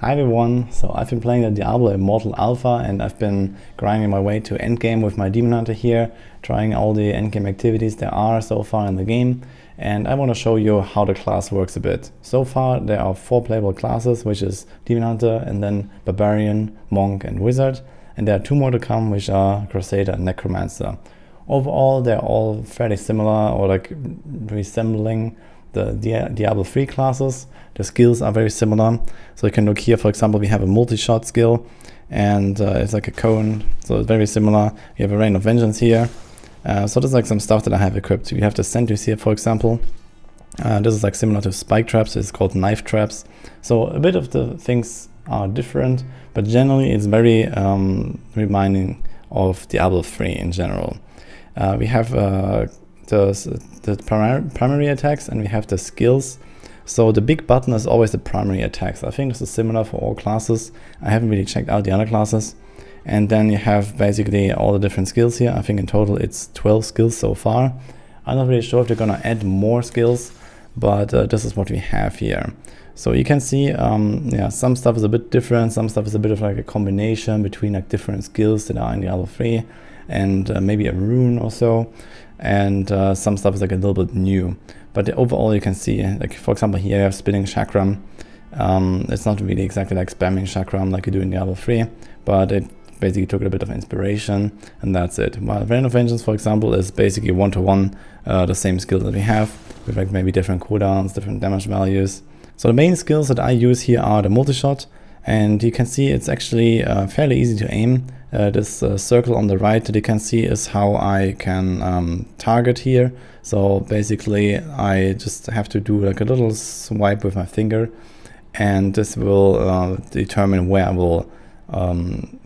Hi everyone, so I've been playing the Diablo Immortal Alpha and I've been grinding my way to Endgame with my Demon Hunter here, trying all the Endgame activities there are so far in the game, and I want to show you how the class works a bit. So far there are 4 playable classes, which is Demon Hunter and then Barbarian, Monk and Wizard, and there are 2 more to come, which are Crusader and Necromancer. Overall they're all fairly similar or like resembling the Diablo 3 classes. The skills are very similar. So you can look here, for example, we have a multi-shot skill and it's like a cone, so it's very similar. You have a Rain of Vengeance here. So there's like some stuff that I have equipped. You have the sentries here, for example. This is like similar to spike traps, it's called knife traps. So a bit of the things are different, but generally it's very reminding of Diablo 3 in general. We have the primary attacks and we have the skills. So the big button is always the primary attacks. I think this is similar for all classes. I haven't really checked out the other classes. And then you have basically all the different skills here. I think in total it's 12 skills so far. I'm not really sure if they're gonna add more skills, but this is what we have here. So you can see, yeah, some stuff is a bit different. Some stuff is a bit of like a combination between like different skills that are in Diablo 3 and maybe a rune or so. And some stuff is like a little bit new. But overall you can see, like for example here you have spinning chakram. It's not really exactly like spamming chakram like you do in Diablo 3, but it basically took a bit of inspiration and that's it. While Rain of Vengeance, for example, is basically one-to-one the same skill that we have, with like maybe different cooldowns, different damage values. So the main skills that I use here are the multi-shot, and you can see it's actually fairly easy to aim. This circle on the right that you can see is how I can target here. So basically I just have to do like a little swipe with my finger, and this will determine where I will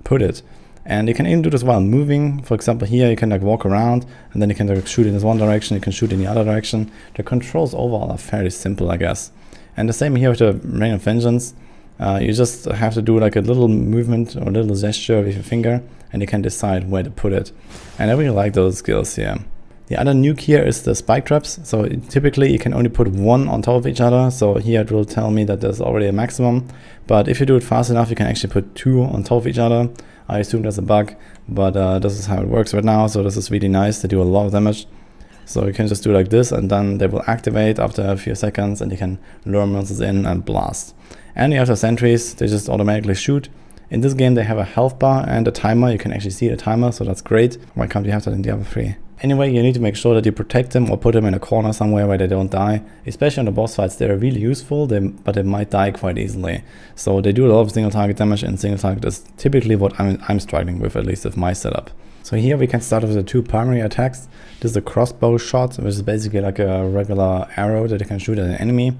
put it. And you can even do this while moving. For example, here you can like walk around and then you can like shoot in this one direction, you can shoot in the other direction. The controls overall are fairly simple, I guess. And the same here with the Rain of Vengeance. You just have to do like a little movement or a little gesture with your finger and you can decide where to put it. And I really like those skills here. The other nuke here is the spike traps. So typically you can only put 1 on top of each other. So here it will tell me that there's already a maximum. But if you do it fast enough, you can actually put 2 on top of each other. I assume there's a bug, but this is how it works right now. So this is really nice. They do a lot of damage. So you can just do like this and then they will activate after a few seconds and you can lure monsters in and blast. And you have the sentries, they just automatically shoot. In this game they have a health bar and a timer. You can actually see the timer, so that's great. Why can't you have that in Diablo 3? Anyway, you need to make sure that you protect them or put them in a corner somewhere where they don't die. Especially on the boss fights, they're really useful, but they might die quite easily. So they do a lot of single target damage, and single target is typically what I'm struggling with, at least with my setup. So here we can start with the 2 primary attacks. This is a crossbow shot, which is basically like a regular arrow that you can shoot at an enemy.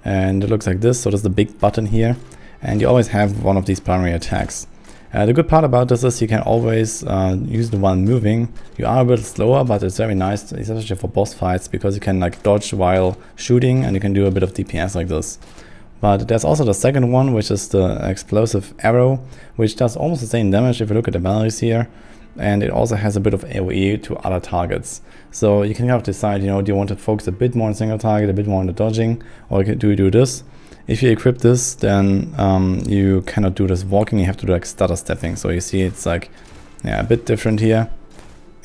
And it looks like this, so there's the big button here. And you always have one of these primary attacks. The good part about this is you can always use the one moving. You are a bit slower, but it's very nice, especially for boss fights, because you can like dodge while shooting and you can do a bit of DPS like this. But there's also the second one, which is the explosive arrow, which does almost the same damage if you look at the values here. And it also has a bit of AoE to other targets. So you can kind of decide, you know, do you want to focus a bit more on single target, a bit more on the dodging, or do you do this? If you equip this, then you cannot do this walking, you have to do like stutter stepping. So you see it's like, yeah, a bit different here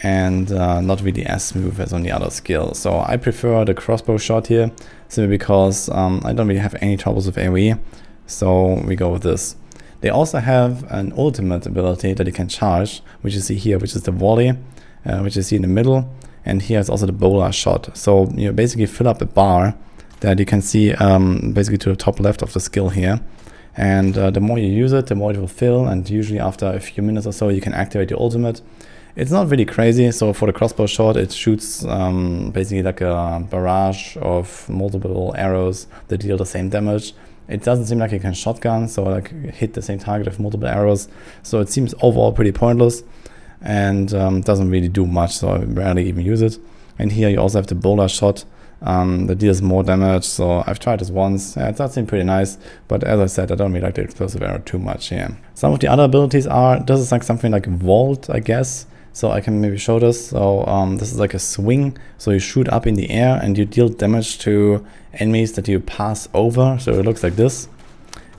and not really as smooth as on the other skill. So I prefer the crossbow shot here, simply because I don't really have any troubles with AoE. So we go with this. They also have an ultimate ability that you can charge, which you see here, which is the volley, which you see in the middle. And here is also the bowler shot. So you basically fill up a bar that you can see basically to the top left of the skill here. And the more you use it, the more it will fill. And usually after a few minutes or so, you can activate the ultimate. It's not really crazy. So for the crossbow shot, it shoots basically like a barrage of multiple arrows that deal the same damage. It doesn't seem like you can shotgun, so like hit the same target with multiple arrows. So it seems overall pretty pointless and doesn't really do much, so I rarely even use it. And here you also have the bowler shot that deals more damage. So I've tried this once. Yeah, it does seem pretty nice, but as I said, I don't really like the explosive arrow too much here. Some of the other abilities are, this is like something like vault, I guess. So I can maybe show this. So this is like a swing. So you shoot up in the air and you deal damage to enemies that you pass over. So it looks like this.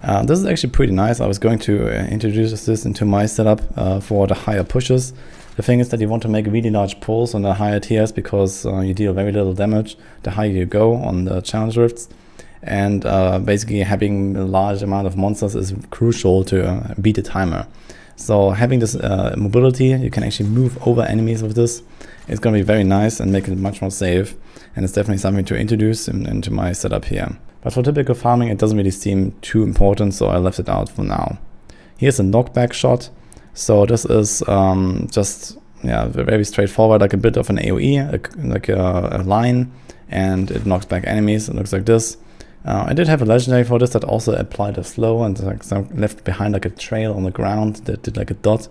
This is actually pretty nice. I was going to introduce this into my setup for the higher pushes. The thing is that you want to make really large pulls on the higher tiers because you deal very little damage the higher you go on the challenge rifts. And basically having a large amount of monsters is crucial to beat the timer. So having this mobility, you can actually move over enemies with this. It's going to be very nice and make it much more safe. And it's definitely something to introduce into my setup here. But for typical farming, it doesn't really seem too important, so I left it out for now. Here's a knockback shot. So this is just very straightforward, like a bit of an AoE, like a line, and it knocks back enemies. It looks like this. I did have a legendary for this that also applied a slow and like left behind like a trail on the ground that did like a dot.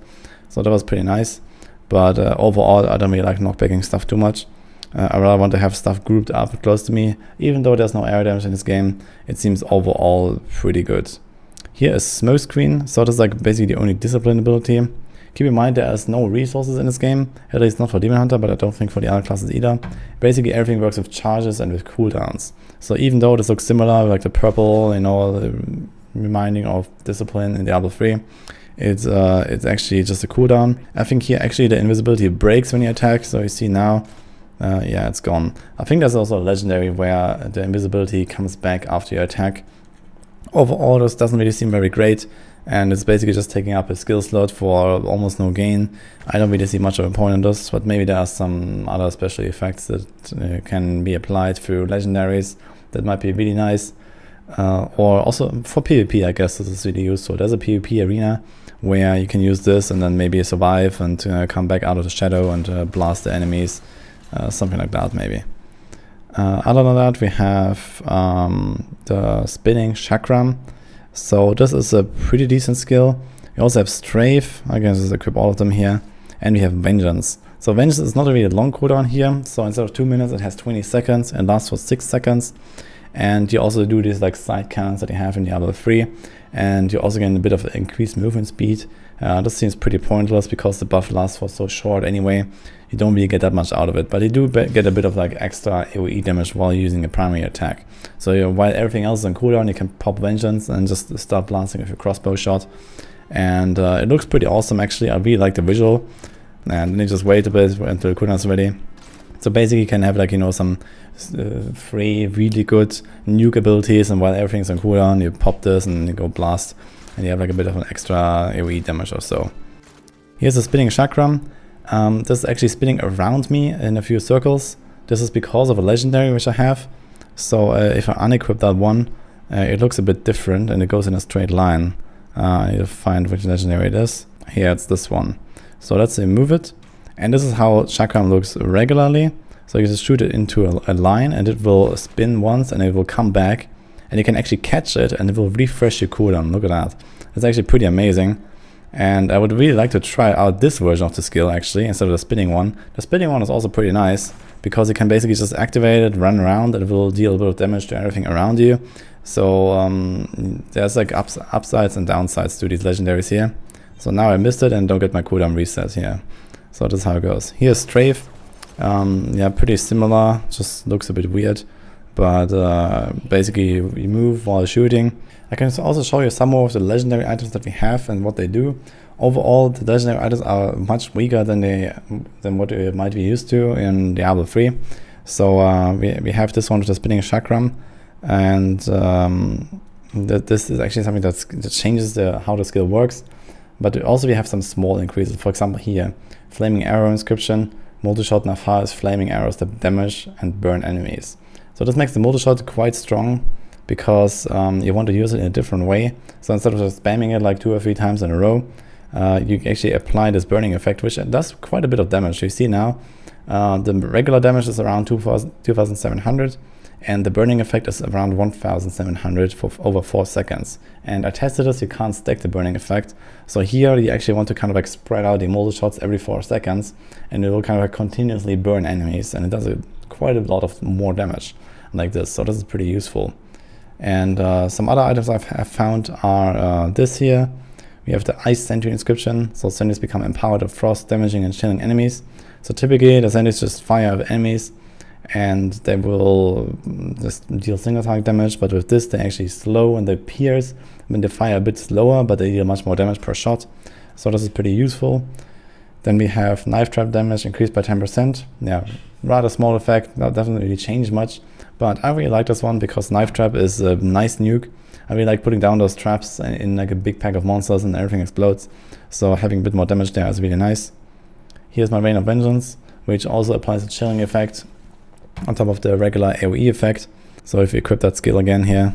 So that was pretty nice. But overall, I don't really like knockbacking stuff too much. I rather want to have stuff grouped up close to me. Even though there's no area damage in this game, it seems overall pretty good. Here is Smokescreen, so that's like basically the only discipline ability. Keep in mind there is no resources in this game, at least not for Demon Hunter, but I don't think for the other classes either. Basically everything works with charges and with cooldowns. So even though this looks similar, like the purple, reminding of discipline in Diablo 3, it's actually just a cooldown. I think here actually the invisibility breaks when you attack, so you see now, it's gone. I think there's also a legendary where the invisibility comes back after your attack. Overall, this doesn't really seem very great, and it's basically just taking up a skill slot for almost no gain. I don't really see much of a point in this, but maybe there are some other special effects that can be applied through legendaries that might be really nice. Or also for PvP, I guess this is really useful. There's a PvP arena where you can use this and then maybe survive and come back out of the shadow and blast the enemies. Something like that maybe. Other than that, we have the spinning chakram. So this is a pretty decent skill. We also have strafe. I can just equip all of them here. And we have vengeance. So vengeance is not really a long cooldown here. So instead of 2 minutes, it has 20 seconds and lasts for 6 seconds. And you also do these like side cannons that you have in Diablo 3. And you also get a bit of increased movement speed. This seems pretty pointless because the buff lasts for so short anyway. You don't really get that much out of it, but you do get a bit of like extra AoE damage while using a primary attack. So while everything else is on cooldown, you can pop Vengeance and just start blasting with your crossbow shot. And it looks pretty awesome actually. I really like the visual. And then you just wait a bit until the cooldown is ready. So basically you can have like, some 3 really good nuke abilities, and while everything's on cooldown, you pop this and you go blast. And you have like a bit of an extra AoE damage or so. Here's the spinning chakram. This is actually spinning around me in a few circles. This is because of a legendary which I have. So if I unequip that one, it looks a bit different and it goes in a straight line. I need to find which legendary it is. Here it's this one. So let's remove it. And this is how chakram looks regularly. So you just shoot it into a line and it will spin once and it will come back. And you can actually catch it and it will refresh your cooldown. Look at that. It's actually pretty amazing. And I would really like to try out this version of the skill actually, instead of the spinning one. The spinning one is also pretty nice, because you can basically just activate it, run around, and it will deal a bit of damage to everything around you. So there's like upsides and downsides to these legendaries here. So now I missed it and don't get my cooldown reset here. So this is how it goes. Here's strafe. Pretty similar, just looks a bit weird. But basically you move while shooting. I can also show you some more of the legendary items that we have and what they do. Overall, the legendary items are much weaker than what we might be used to in Diablo 3. So we have this one with the spinning chakram, and this is actually something that changes how the skill works. But also we have some small increases. For example here, flaming arrow inscription, multi-shot Nafar is flaming arrows that damage and burn enemies. So this makes the multi-shot quite strong, because you want to use it in a different way. So instead of just spamming it like 2 or 3 times in a row, you actually apply this burning effect, which does quite a bit of damage. You see now, the regular damage is around 2,700, and the burning effect is around 1,700 for over 4 seconds. And I tested this, you can't stack the burning effect. So here you actually want to kind of like spread out the multi shots every 4 seconds, and it will kind of like continuously burn enemies, and it does quite a lot of more damage like this. So this is pretty useful. And some other items I've found are this here. We have the Ice Sentry inscription. So sentries become empowered of frost, damaging and chilling enemies. So typically the sentries just fire at enemies and they will just deal single target damage. But with this they actually slow and they pierce when they fire a bit slower, but they deal much more damage per shot. So this is pretty useful. Then we have knife trap damage increased by 10%. Yeah, rather small effect, that doesn't really change much. But I really like this one because knife trap is a nice nuke. I really like putting down those traps in like a big pack of monsters and everything explodes. So having a bit more damage there is really nice. Here's my Rain of Vengeance, which also applies a chilling effect on top of the regular AoE effect. So if you equip that skill again here,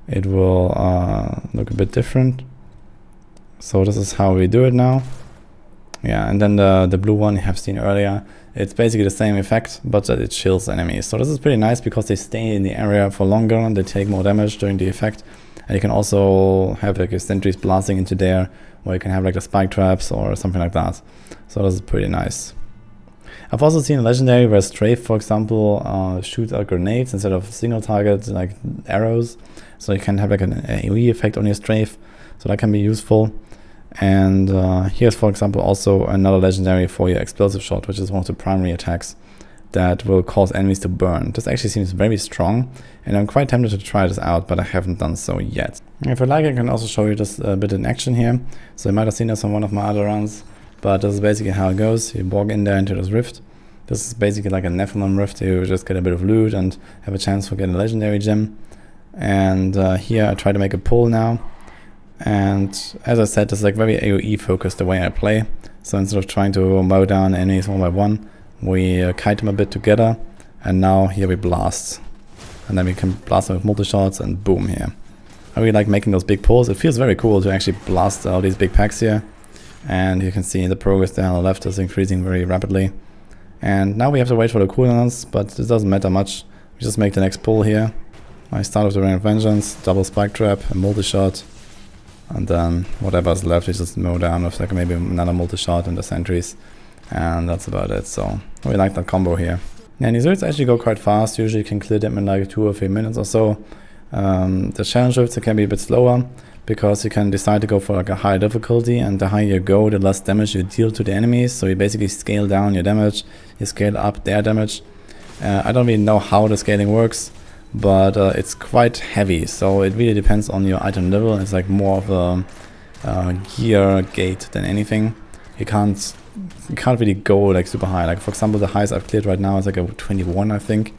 it will look a bit different. So this is how we do it now. Yeah, and then the blue one you have seen earlier, it's basically the same effect, but that it chills enemies. So this is pretty nice because they stay in the area for longer and they take more damage during the effect. And you can also have like your sentries blasting into there, or you can have like the spike traps or something like that. So this is pretty nice. I've also seen a legendary where Strafe, for example, shoots out grenades instead of single target like arrows. So you can have like an AoE effect on your Strafe. So that can be useful. And here's, for example, also another legendary for your explosive shot, which is one of the primary attacks that will cause enemies to burn. This actually seems very strong, and I'm quite tempted to try this out, but I haven't done so yet. If you like, I can also show you this a bit in action here. So you might have seen this on one of my other runs, but this is basically how it goes. You walk in there into this rift. This is basically like a Nephilim rift. You just get a bit of loot and have a chance for getting a legendary gem. And here I try to make a pull now. And as I said, this is like very AoE focused the way I play. So instead of trying to mow down enemies one by one, we kite them a bit together, and now here we blast. And then we can blast them with multi-shots and boom here. I really like making those big pulls. It feels very cool to actually blast all these big packs here. And you can see the progress there on the left is increasing very rapidly. And now we have to wait for the cooldowns, but it doesn't matter much. We just make the next pull here. I start with the Rain of Vengeance, double spike trap, a multi-shot. And then whatever is left, we just mow down with like maybe another multi-shot and the sentries. And that's about it. So we like that combo here. Yeah, and these rifts actually go quite fast. Usually you can clear them in like 2 or 3 minutes or so. The challenge rifts can be a bit slower because you can decide to go for like a high difficulty, and the higher you go, the less damage you deal to the enemies. So you basically scale down your damage, you scale up their damage. I don't really know how the scaling works, but it's quite heavy, so it really depends on your item level. It's like more of a gear gate than anything. You can't really go like super high. Like for example, the highest I've cleared right now is like a 21, I think,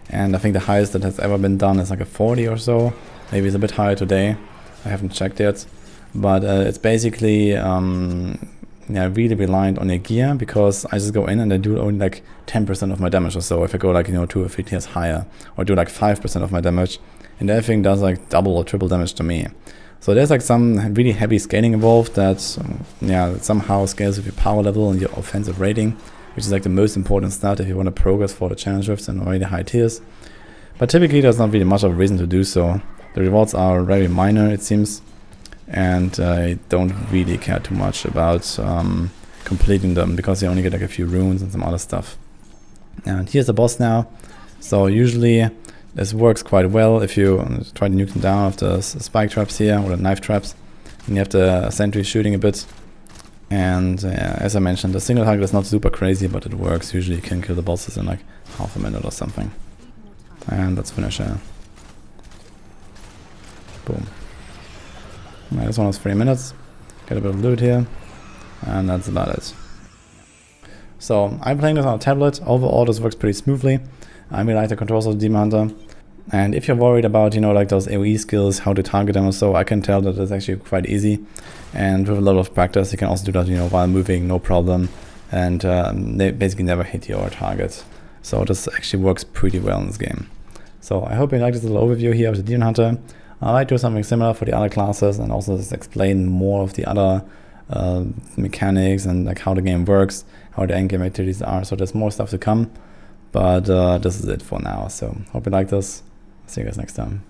and I think the highest that has ever been done is like a 40 or so. Maybe it's a bit higher today. I haven't checked yet, but it's basically yeah, really reliant on your gear, because I just go in and I do only like 10% of my damage or so. If I go like 2 or 3 tiers higher, or do like 5% of my damage, and everything does like double or triple damage to me. So there's like some really heavy scaling involved that yeah, somehow scales with your power level and your offensive rating, which is like the most important stat if you want to progress for the challenge rifts and already high tiers. But typically there's not really much of a reason to do so. The rewards are very minor, it seems, and I don't really care too much about completing them, because you only get like a few runes and some other stuff. And here's the boss now. So usually this works quite well if you try to nuke them down with the spike traps here, or the knife traps, and you have the sentry shooting a bit. And as I mentioned, the single target is not super crazy, but it works. Usually you can kill the bosses in like half a minute or something. And let's finish here. Boom. Right, this one was 3 minutes. Get a bit of loot here. And that's about it. So I'm playing this on a tablet. Overall this works pretty smoothly. I really like the controls of the Demon Hunter. And if you're worried about, like those AoE skills, how to target them or so, I can tell that it's actually quite easy. And with a lot of practice, you can also do that, while moving, no problem. And they basically never hit your target. So this actually works pretty well in this game. So I hope you liked this little overview here of the Demon Hunter. I might do something similar for the other classes, and also just explain more of the other mechanics and like how the game works, how the endgame activities are. So there's more stuff to come. But this is it for now. So hope you like this. See you guys next time.